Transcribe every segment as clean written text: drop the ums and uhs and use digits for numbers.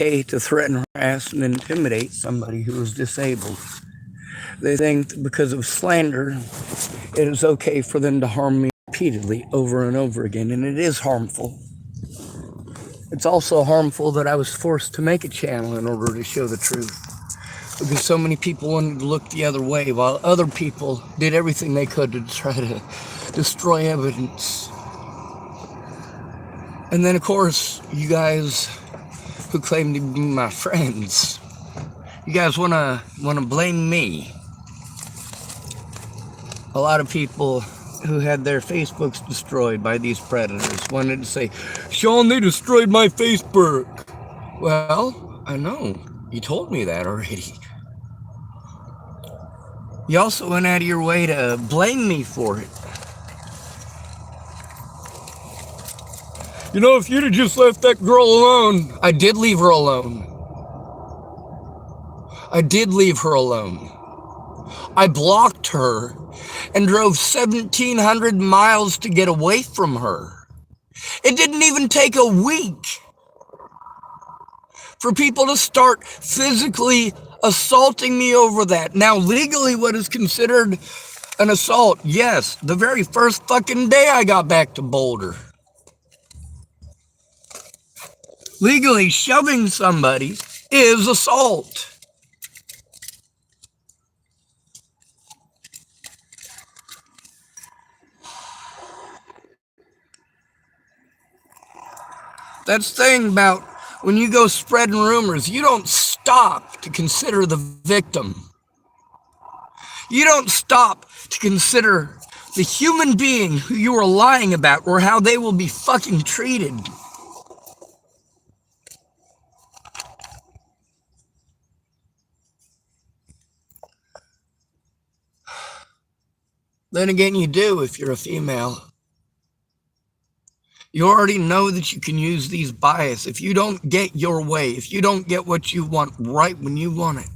okay to threaten, harass, and intimidate somebody who is disabled. They think that because of slander, it is okay for them to harm me repeatedly over and over again, and it is harmful. It's also harmful that I was forced to make a channel in order to show the truth, because so many people wanted to look the other way, while other people did everything they could to try to destroy evidence. And then, of course, you guys who claim to be my friends, you guys wanna blame me. A lot of people who had their Facebooks destroyed by these predators wanted to say, Sean, they destroyed my Facebook. Well, I know. You told me that already. You also went out of your way to blame me for it. You know, if you'd have just left that girl alone. I did leave her alone. I did leave her alone. I blocked her and drove 1,700 miles to get away from her. It didn't even take a week for people to start physically assaulting me over that. Now, legally, what is considered an assault? Yes, the very first fucking day I got back to Boulder. Legally, shoving somebody is assault. That's the thing about when you go spreading rumors, you don't stop to consider the victim. You don't stop to consider the human being who you are lying about or how they will be fucking treated. Then again, you do if you're a female. You already know that you can use these bias. If you don't get your way, if you don't get what you want right when you want it.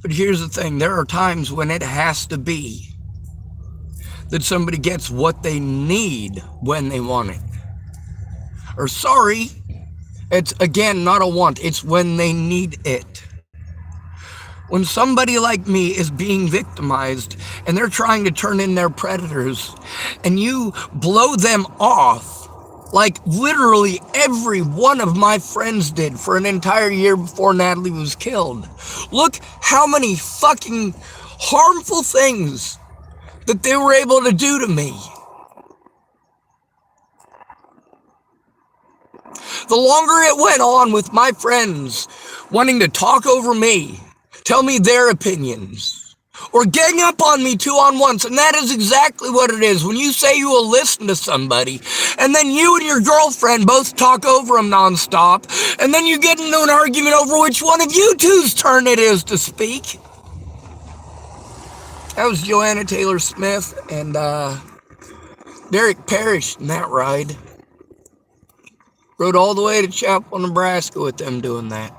But here's the thing, there are times when it has to be that somebody gets what they need when they want it. Or sorry, it's again not a want, it's when they need it. When somebody like me is being victimized and they're trying to turn in their predators and you blow them off like literally every one of my friends did for an entire year before Natalie was killed. Look how many fucking harmful things that they were able to do to me. The longer it went on with my friends wanting to talk over me, tell me their opinions, or gang up on me 2-on-1s, and that is exactly what it is. When you say you will listen to somebody, and then you and your girlfriend both talk over them nonstop, and then you get into an argument over which one of you two's turn it is to speak. That was Joanna Taylor Smith and Derek Parrish in that ride. Rode all the way to Chapel, Nebraska with them doing that.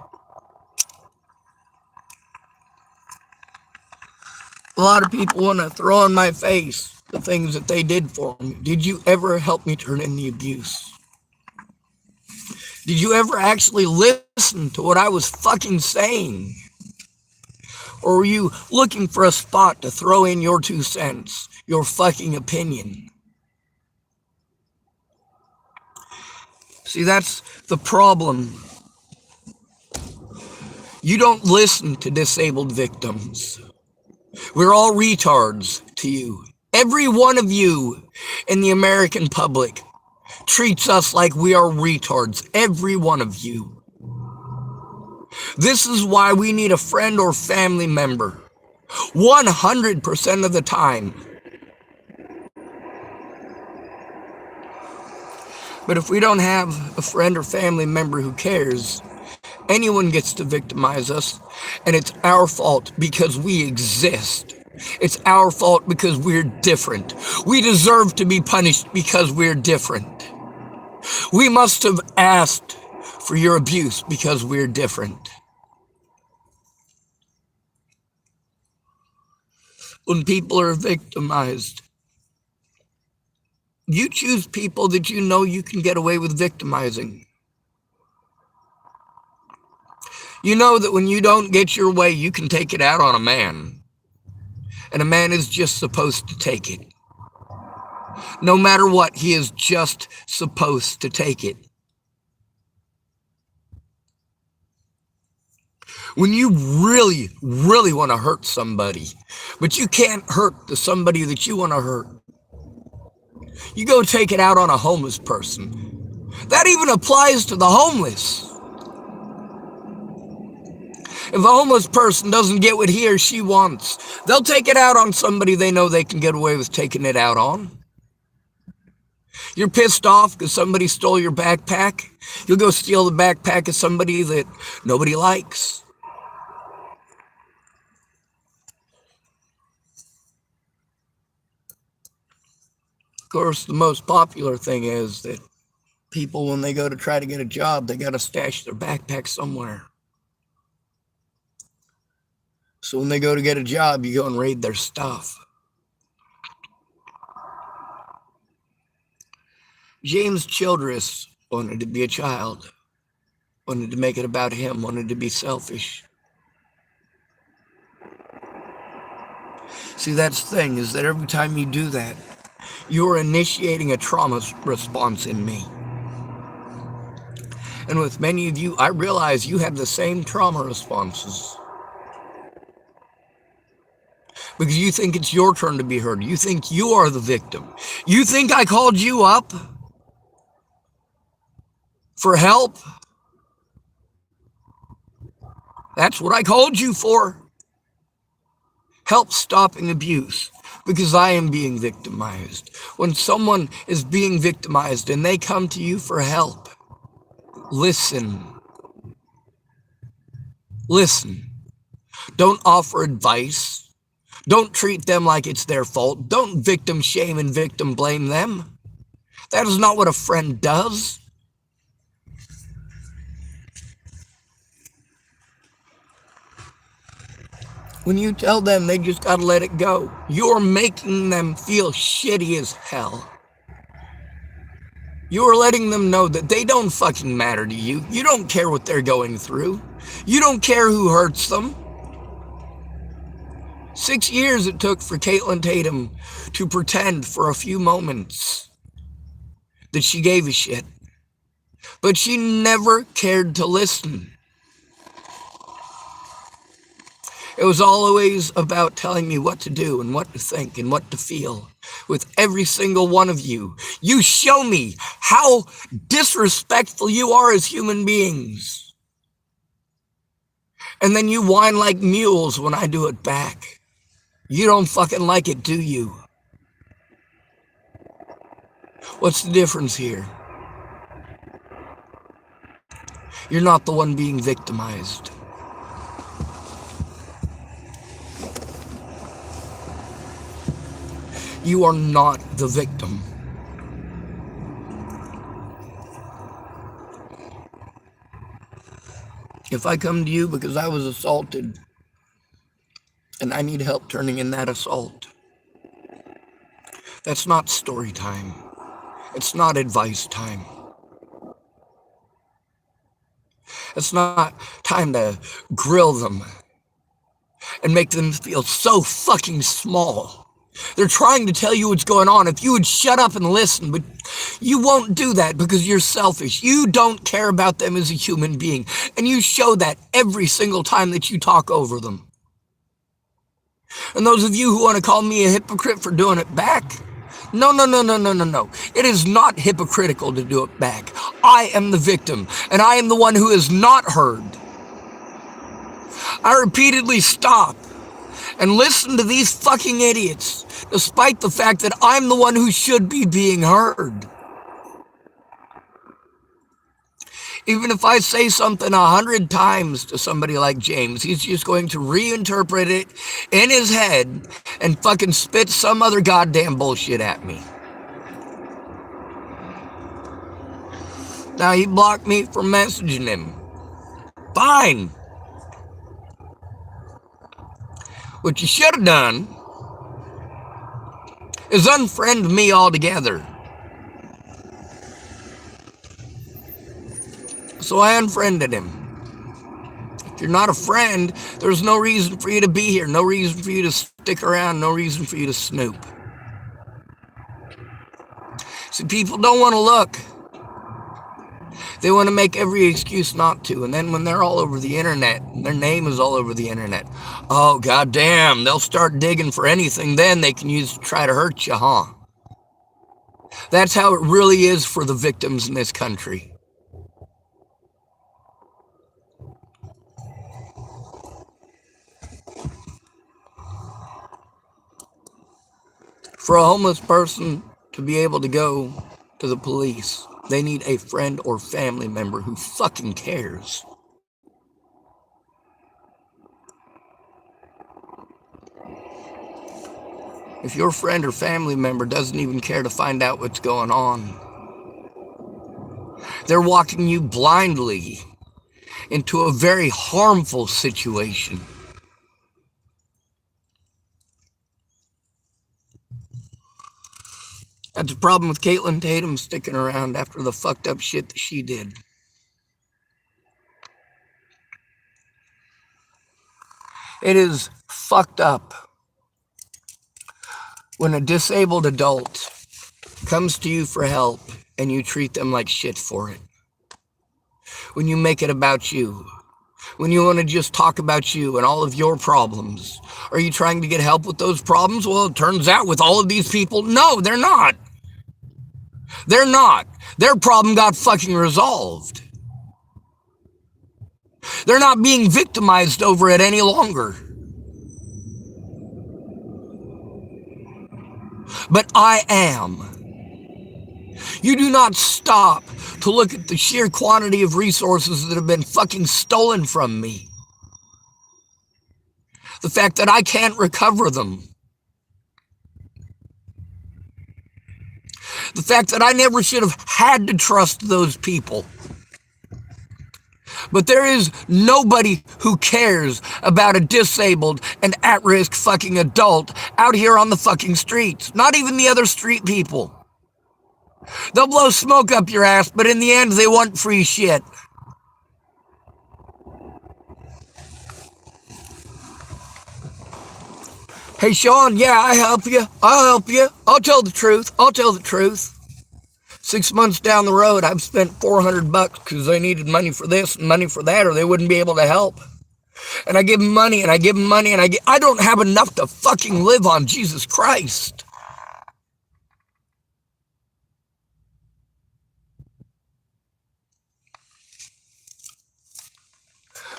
A lot of people want to throw in my face the things that they did for me. Did you ever help me turn in the abuse? Did you ever actually listen to what I was fucking saying? Or were you looking for a spot to throw in your 2 cents, your fucking opinion? See, that's the problem. You don't listen to disabled victims. We're all retards to you. Every one of you in the American public treats us like we are retards. Every one of you. This is why we need a friend or family member 100% of the time. But if we don't have a friend or family member who cares, anyone gets to victimize us, and it's our fault because we exist. It's our fault because we're different. We deserve to be punished because we're different. We must have asked for your abuse because we're different. When people are victimized, you choose people that you know you can get away with victimizing. You know that when you don't get your way, you can take it out on a man. And a man is just supposed to take it. No matter what, he is just supposed to take it. When you really, really want to hurt somebody, but you can't hurt the somebody that you want to hurt, you go take it out on a homeless person. That even applies to the homeless. If a homeless person doesn't get what he or she wants, they'll take it out on somebody they know they can get away with taking it out on. You're pissed off because somebody stole your backpack. You'll go steal the backpack of somebody that nobody likes. Of course, the most popular thing is that people, when they go to try to get a job, they got to stash their backpack somewhere. So when they go to get a job, you go and raid their stuff. James Childress wanted to be a child, wanted to make it about him, wanted to be selfish. See, that's the thing, is that every time you do that, you're initiating a trauma response in me. And with many of you, I realize you have the same trauma responses. Because you think it's your turn to be heard. You think you are the victim. You think I called you up for help? That's what I called you for. Help stopping abuse. Because I am being victimized. When someone is being victimized and they come to you for help, listen. Listen. Don't offer advice. Don't treat them like it's their fault. Don't victim shame and victim blame them. That is not what a friend does. When you tell them they just gotta let it go, you're making them feel shitty as hell. You're letting them know that they don't fucking matter to you. You don't care what they're going through. You don't care who hurts them. 6 years it took for Caitlin Tatum to pretend for a few moments that she gave a shit. But she never cared to listen. It was always about telling me what to do and what to think and what to feel. With every single one of you, you show me how disrespectful you are as human beings. And then you whine like mules when I do it back. You don't fucking like it, do you? What's the difference here? You're not the one being victimized. You are not the victim. If I come to you because I was assaulted and I need help turning in that assault, that's not story time. It's not advice time. It's not time to grill them and make them feel so fucking small. They're trying to tell you what's going on. If you would shut up and listen, but you won't do that because you're selfish. You don't care about them as a human being. And you show that every single time that you talk over them. And those of you who want to call me a hypocrite for doing it back, no. It is not hypocritical to do it back. I am the victim, and I am the one who is not heard. I repeatedly stop and listen to these fucking idiots, despite the fact that I'm the one who should be being heard. Even if I say something 100 times to somebody like James, he's just going to reinterpret it in his head and fucking spit some other goddamn bullshit at me. Now, he blocked me from messaging him. Fine. What you should have done is unfriend me altogether. So I unfriended him. If you're not a friend, there's no reason for you to be here, no reason for you to stick around, no reason for you to snoop. See, people don't want to look. They want to make every excuse not to. And then when they're all over the internet, their name is all over the internet, oh, goddamn, they'll start digging for anything then they can use to try to hurt you, huh? That's how it really is for the victims in this country. For a homeless person to be able to go to the police, they need a friend or family member who fucking cares. If your friend or family member doesn't even care to find out what's going on, they're walking you blindly into a very harmful situation. That's the problem with Caitlin Tatum sticking around after the fucked up shit that she did. It is fucked up when a disabled adult comes to you for help and you treat them like shit for it. When you make it about you. When you want to just talk about you and all of your problems. Are you trying to get help with those problems? Well, it turns out with all of these people, no, they're not. They're not. Their problem got fucking resolved. They're not being victimized over it any longer. But I am. You do not stop to look at the sheer quantity of resources that have been fucking stolen from me. The fact that I can't recover them. The fact that I never should have had to trust those people. But there is nobody who cares about a disabled and at-risk fucking adult out here on the fucking streets. Not even the other street people. They'll blow smoke up your ass, but in the end, they want free shit. Hey, Sean, yeah, I'll help you. I'll tell the truth. 6 months down the road, I've spent $400 because they needed money for this and money for that, or they wouldn't be able to help. And I give them money, and I give them money, and I don't have enough to fucking live on, Jesus Christ.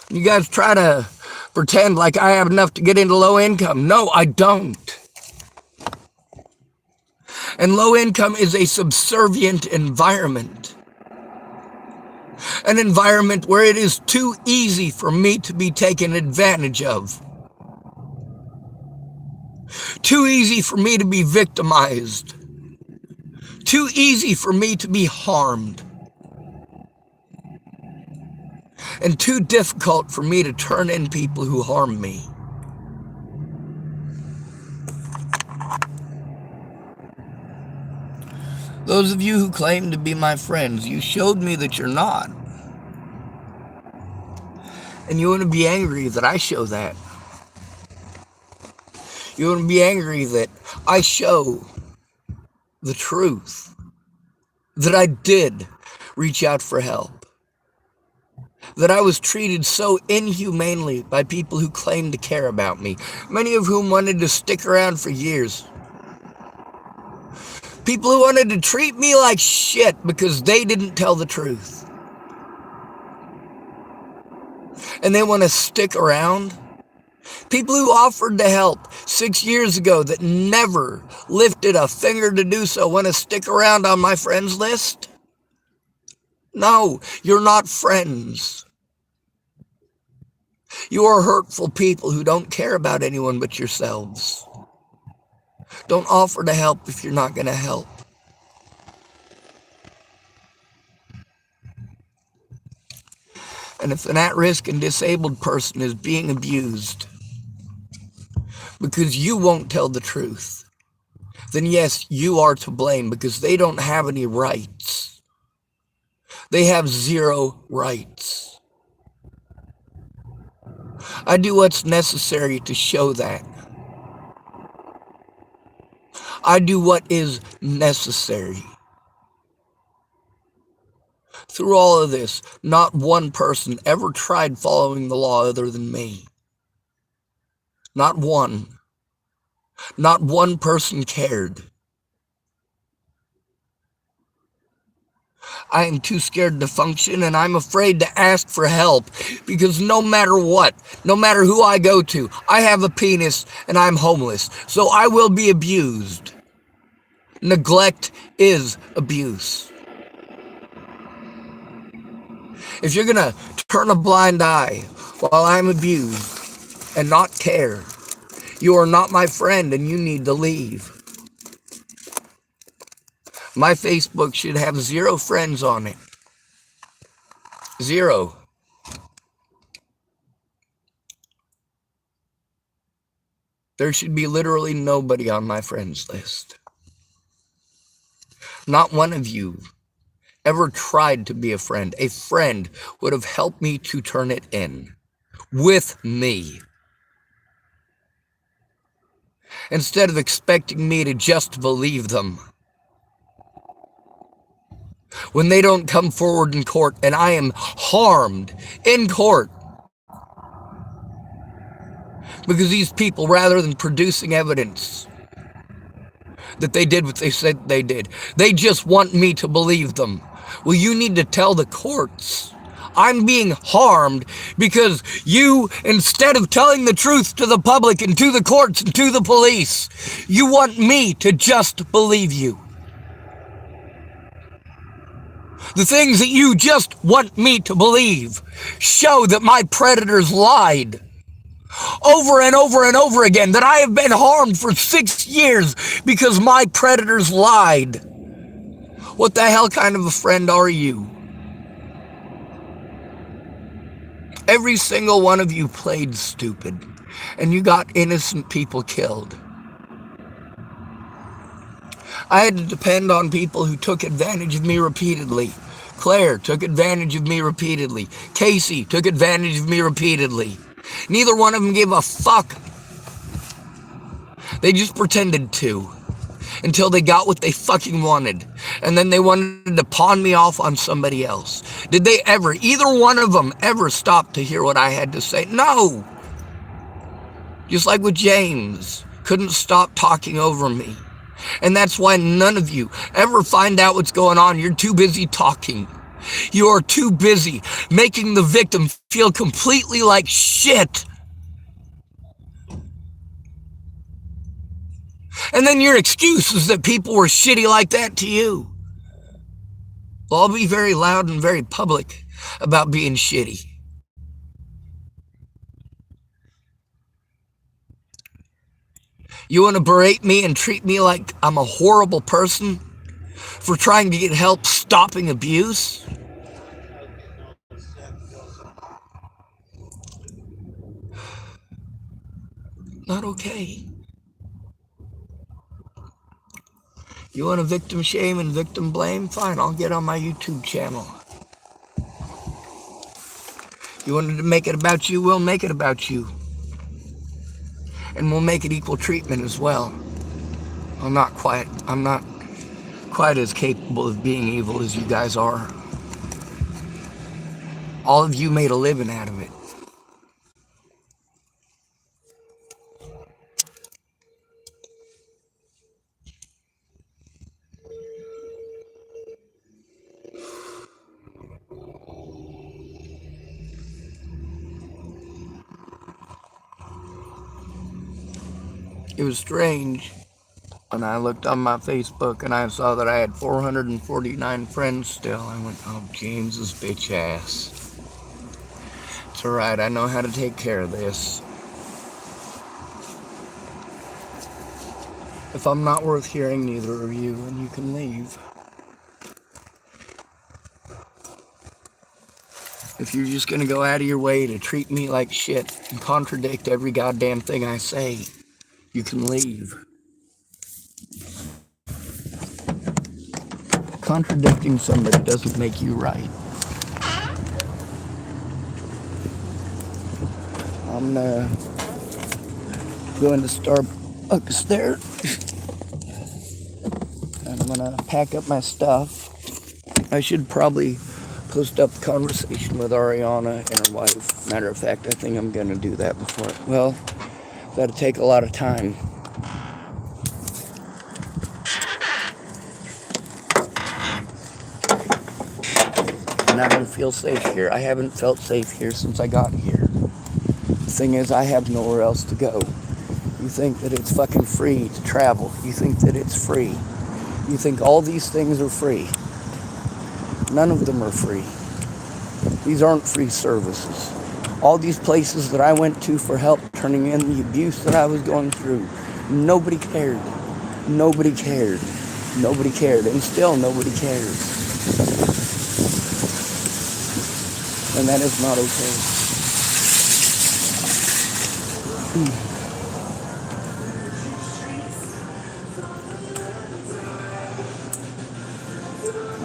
You guys try to pretend like I have enough to get into low income. No, I don't. And low income is a subservient environment. An environment where it is too easy for me to be taken advantage of. Too easy for me to be victimized. Too easy for me to be harmed. And too difficult for me to turn in people who harm me. Those of you who claim to be my friends, you showed me that you're not. And you want to be angry that I show that. You want to be angry that I show the truth. That I did reach out for help. That I was treated so inhumanely by people who claimed to care about me, many of whom wanted to stick around for years. People who wanted to treat me like shit because they didn't tell the truth. And they want to stick around. People who offered to help 6 years ago that never lifted a finger to do so want to stick around on my friends list? No, you're not friends. You are hurtful people who don't care about anyone but yourselves. Don't offer to help if you're not going to help. And if an at-risk and disabled person is being abused because you won't tell the truth, then yes, you are to blame because they don't have any rights. They have zero rights. I do what's necessary to show that. I do what is necessary. Through all of this, not one person ever tried following the law other than me. Not one. Not one person cared. I am too scared to function, and I'm afraid to ask for help, because no matter what, no matter who I go to, I have a penis and I'm homeless, so I will be abused. Neglect is abuse. If you're gonna turn a blind eye while I'm abused and not care, you are not my friend and you need to leave. My Facebook should have 0 friends on it. 0. There should be literally nobody on my friends list. Not one of you ever tried to be a friend. A friend would have helped me to turn it in with me, instead of expecting me to just believe them when they don't come forward in court and I am harmed in court because these people, rather than producing evidence that they did what they said they did, they just want me to believe them. Well, you need to tell the courts I'm being harmed because you, instead of telling the truth to the public and to the courts and to the police, you want me to just believe you. The things that you just want me to believe show that my predators lied over and over and over again, that I have been harmed for 6 years because my predators lied. What the hell kind of a friend are you? Every single one of you played stupid, and you got innocent people killed. I had to depend on people who took advantage of me repeatedly. Claire took advantage of me repeatedly. Casey took advantage of me repeatedly. Neither one of them gave a fuck. They just pretended to, until they got what they fucking wanted. And then they wanted to pawn me off on somebody else. Did they ever, either one of them, ever stop to hear what I had to say? No. Just like with James, couldn't stop talking over me. And that's why none of you ever find out what's going on. You're too busy talking. You are too busy making the victim feel completely like shit. And then your excuse is that people were shitty like that to you. Well, I'll be very loud and very public about being shitty. You want to berate me and treat me like I'm a horrible person for trying to get help stopping abuse? Not okay. You want to victim shame and victim blame? Fine, I'll get on my YouTube channel. You wanted to make it about you? We'll make it about you. And we'll make it equal treatment as well. I'm not quite as capable of being evil as you guys are. All of you made a living out of it. It was strange when I looked on my Facebook and I saw that I had 449 friends still. I went, oh, James's bitch ass. It's alright, I know how to take care of this. If I'm not worth hearing, neither are you, and you can leave. If you're just gonna go out of your way to treat me like shit and contradict every goddamn thing I say, you can leave. Contradicting somebody doesn't make you right. I'm gonna go into Starbucks there. And I'm gonna pack up my stuff. I should probably post up the conversation with Ariana and her wife. Matter of fact, I think I'm gonna do that before. Well, that'll take a lot of time. And I don't feel safe here. I haven't felt safe here since I got here. The thing is, I have nowhere else to go. You think that it's fucking free to travel. You think that it's free. You think all these things are free. None of them are free. These aren't free services. All these places that I went to for help turning in the abuse that I was going through, nobody cared. Nobody cared. Nobody cared. And still nobody cares. And that is not okay. I'm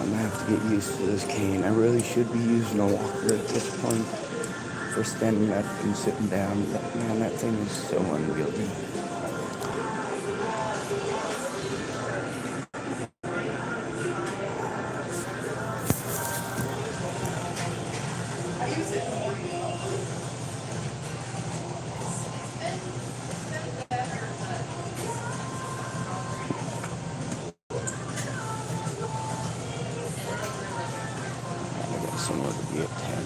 gonna have to get used to this cane. I really should be using a walker at this point for standing up and sitting down. But man, that thing is so unwieldy. I got somewhere to be at 10.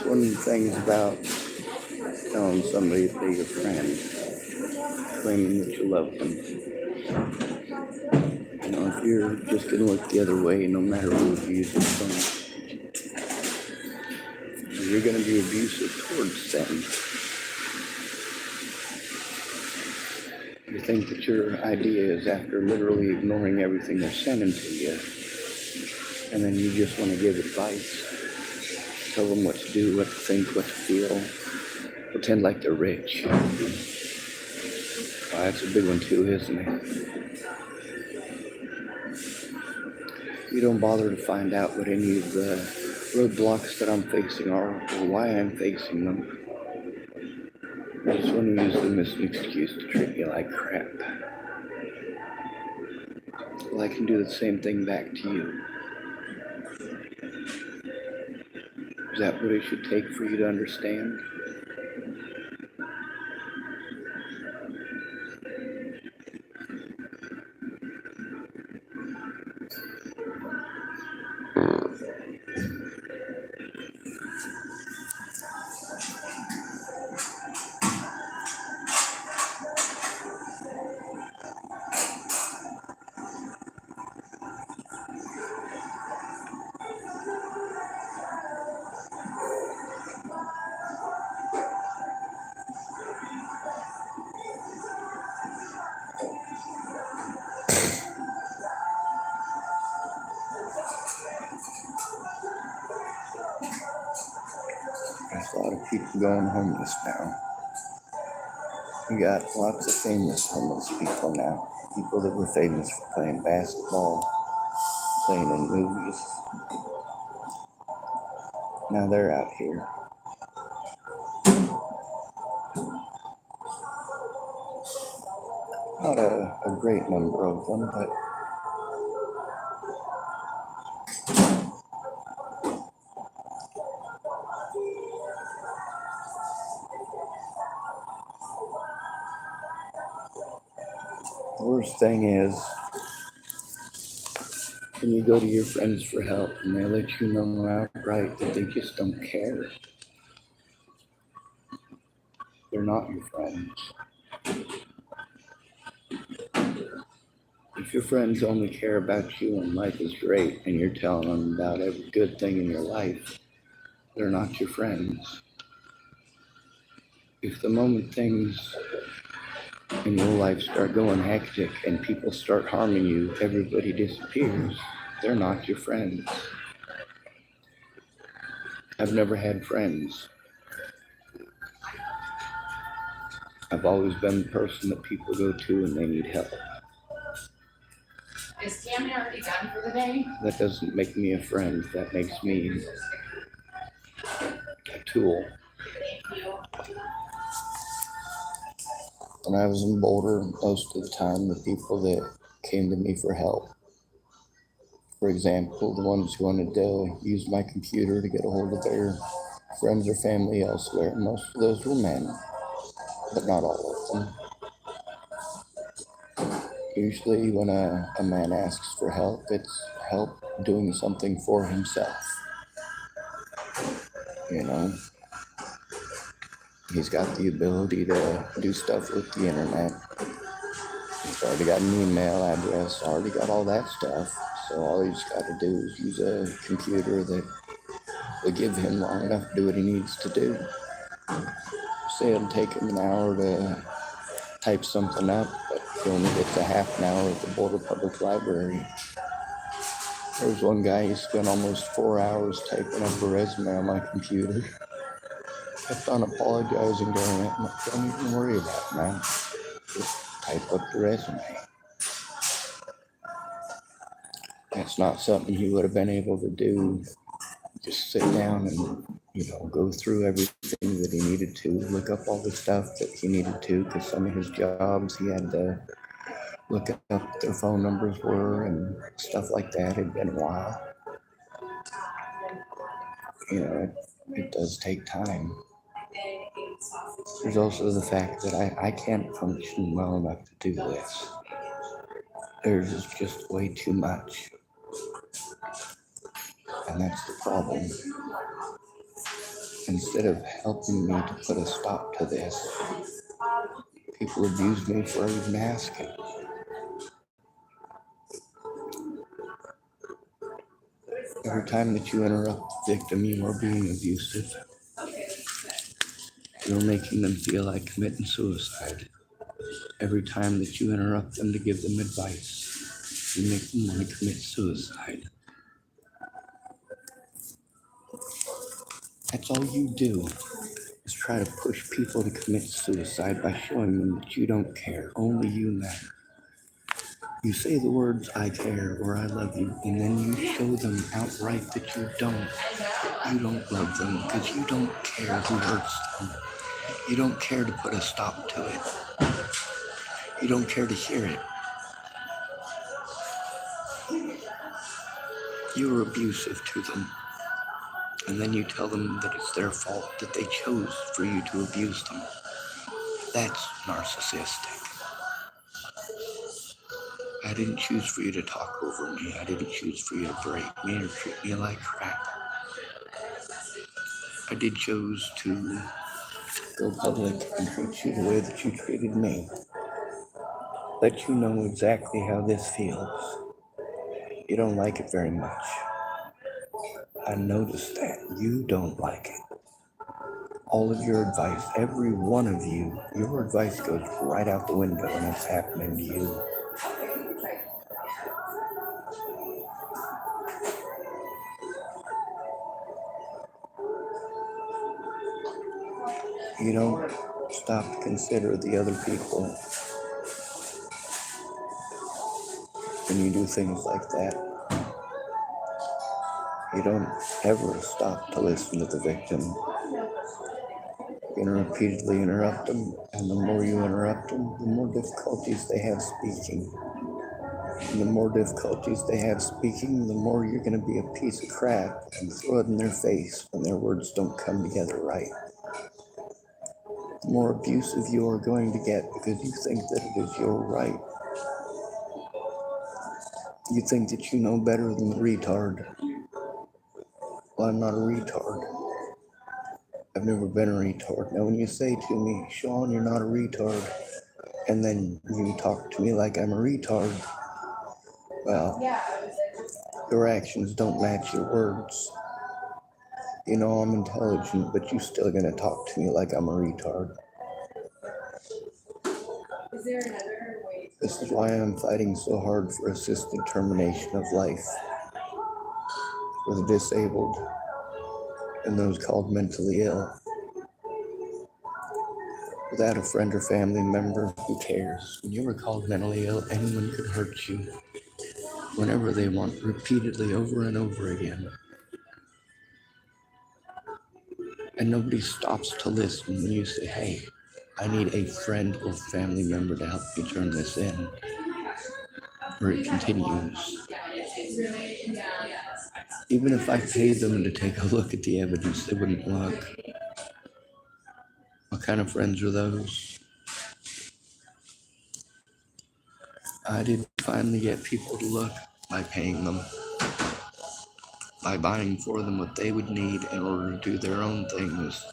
One of the things about telling somebody that they're your friend, claiming that you love them. You know, if you're just gonna look the other way, no matter who abuses them, you're gonna be abusive towards them. You think that your idea is, after literally ignoring everything they're sending to you, and then you just want to give advice, tell them what to do, what to think, what to feel, pretend like they're rich. Wow, that's a big one too, isn't it? You don't bother to find out what any of the roadblocks that I'm facing are, or why I'm facing them. I just want to use them as an excuse to treat you like crap. Well, I can do the same thing back to you. Is that what it should take for you to understand? There's a lot of people going homeless now. You got lots of famous homeless people now. People that were famous for playing basketball, playing in movies. Now they're out here. Not a great number of them, but the worst thing is when you go to your friends for help and they let you know outright that they just don't care. They're not your friends. If your friends only care about you and life is great and you're telling them about every good thing in your life, they're not your friends. If the moment things in your life start going hectic and people start harming you, everybody disappears. They're not your friends. I've never had friends. I've always been the person that people go to when they need help. Is Tammy already done for the day? That doesn't make me a friend. That makes me a tool. Thank you. When I was in Boulder, most of the time, the people that came to me for help, for example, the ones who wanted to use my computer to get a hold of their friends or family elsewhere, most of those were men, but not all of them. Usually when a man asks for help, it's help doing something for himself. You know, he's got the ability to do stuff with the internet. He's already got an email address, already got all that stuff. So all he's got to do is use a computer that will give him long enough to do what he needs to do. Say it'll take him an hour to type something up, but he only gets a half an hour at the Boulder Public Library. There was one guy, he spent almost 4 hours typing up a resume on my computer. Kept on apologizing to him. Don't even worry about it, man. Just type up the resume. That's not something he would have been able to do. Just sit down and, go through everything that he needed to, look up all the stuff that he needed to, because some of his jobs he had to look up what their phone numbers were and stuff like that. It'd been a while. It does take time. There's also the fact that I can't function well enough to do this. There's just way too much. And that's the problem. Instead of helping me to put a stop to this, people abuse me for even asking. Every time that you interrupt the victim, you are being abusive. You're making them feel like committing suicide. Every time that you interrupt them to give them advice, you make them want to commit suicide. That's all you do, is try to push people to commit suicide by showing them that you don't care, only you matter. You say the words, I care, or I love you, and then you show them outright that you don't. You don't love them because you don't care who hurts them. You don't care to put a stop to it. You don't care to hear it. You are abusive to them. And then you tell them that it's their fault, that they chose for you to abuse them. That's narcissistic. I didn't choose for you to talk over me. I didn't choose for you to break me or treat me like crap. I did choose to go public and treat you the way that you treated me. Let you know exactly how this feels. You don't like it very much. I noticed that. You don't like it. All of your advice, every one of you, your advice goes right out the window and it's happening to you. You don't stop to consider the other people when you do things like that. You don't ever stop to listen to the victim. You're going to repeatedly interrupt them, and the more you interrupt them, the more difficulties they have speaking. And the more difficulties they have speaking, the more you're going to be a piece of crap and throw it in their face when their words don't come together right. The more abusive you are going to get because you think that it is your right. You think that you know better than the retard. Well, I'm not a retard. I've never been a retard. Now, when you say to me, Sean, you're not a retard, and then you talk to me like I'm a retard, well, your actions don't match your words. You know I'm intelligent, but you're still gonna talk to me like I'm a retard. there another way? This is why I'm fighting so hard for assisted termination of life for the disabled and those called mentally ill. Without a friend or family member, who cares? When you were called mentally ill, anyone could hurt you whenever they want, repeatedly over and over again. And nobody stops to listen when you say, hey, I need a friend or family member to help me turn this in. Or it continues. Even if I paid them to take a look at the evidence, they wouldn't look. What kind of friends are those? I did finally get people to look by paying them, by buying for them what they would need in order to do their own things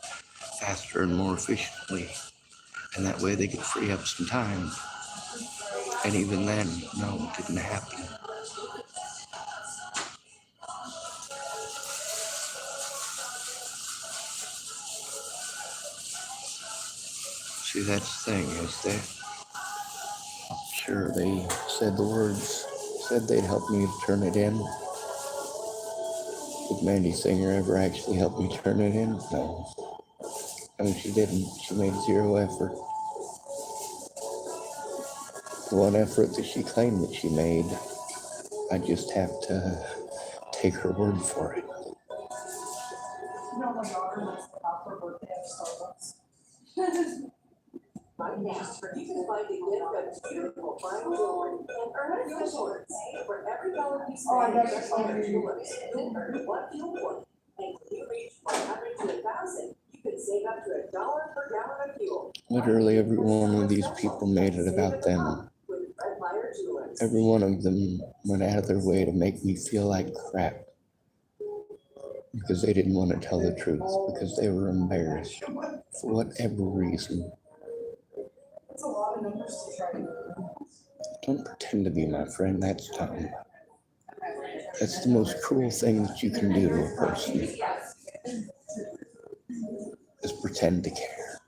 faster and more efficiently. And that way they could free up some time. And even then, no, it didn't happen. See, that's the thing, is that sure, they said the words, said they'd help me to turn it in. Did Mandy Singer ever actually help me turn it in? No. I mean, she didn't. She made zero effort. The one effort that she claimed that she made, I just have to take her word for it. My daughter wants to have her birthday at Starbucks. Yes, you can find a gift of beautiful fine jewelry and earn a fuel points. For every dollar you Oh, I spend, bet you you're earn jewelry and earn 1 fuel point. And when you reach 100 to 1,000, you can save up to $1 per gallon of fuel. Literally every one of these people made it about them. With Red Lighter Jewelers. Every one of them went out of their way to make me feel like crap. Because they didn't want to tell the truth. Because they were embarrassed. For whatever reason. It's a lot of numbers to try to. Don't pretend to be my friend. That's dumb. That's the most cruel thing that you can do to a person. Is pretend to care.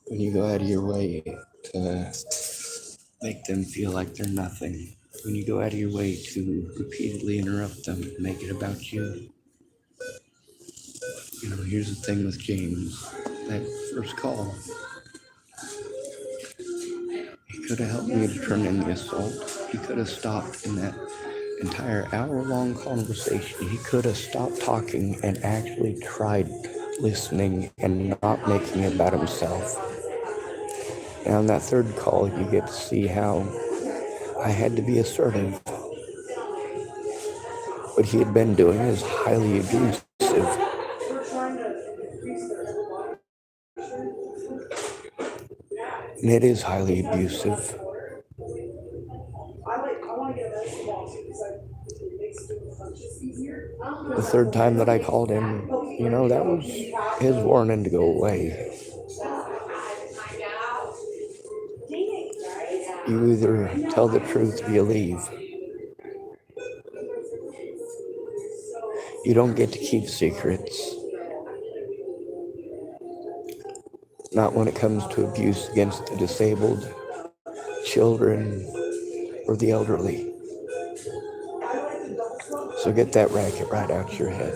When you go out of your way to make them feel like they're nothing. When you go out of your way to repeatedly interrupt them, make it about you. You know, here's the thing with James. That first call. He could have helped me to turn in the assault. He could have stopped in that entire hour-long conversation. He could have stopped talking and actually tried listening and not making it about himself. And on that third call, you get to see how I had to be assertive. What he had been doing is highly abusive. And it is highly abusive. The third time that I called him, you know, that was his warning to go away. You either tell the truth or you leave. You don't get to keep secrets. Not when it comes to abuse against the disabled, children, or the elderly. So get that racket right out your head.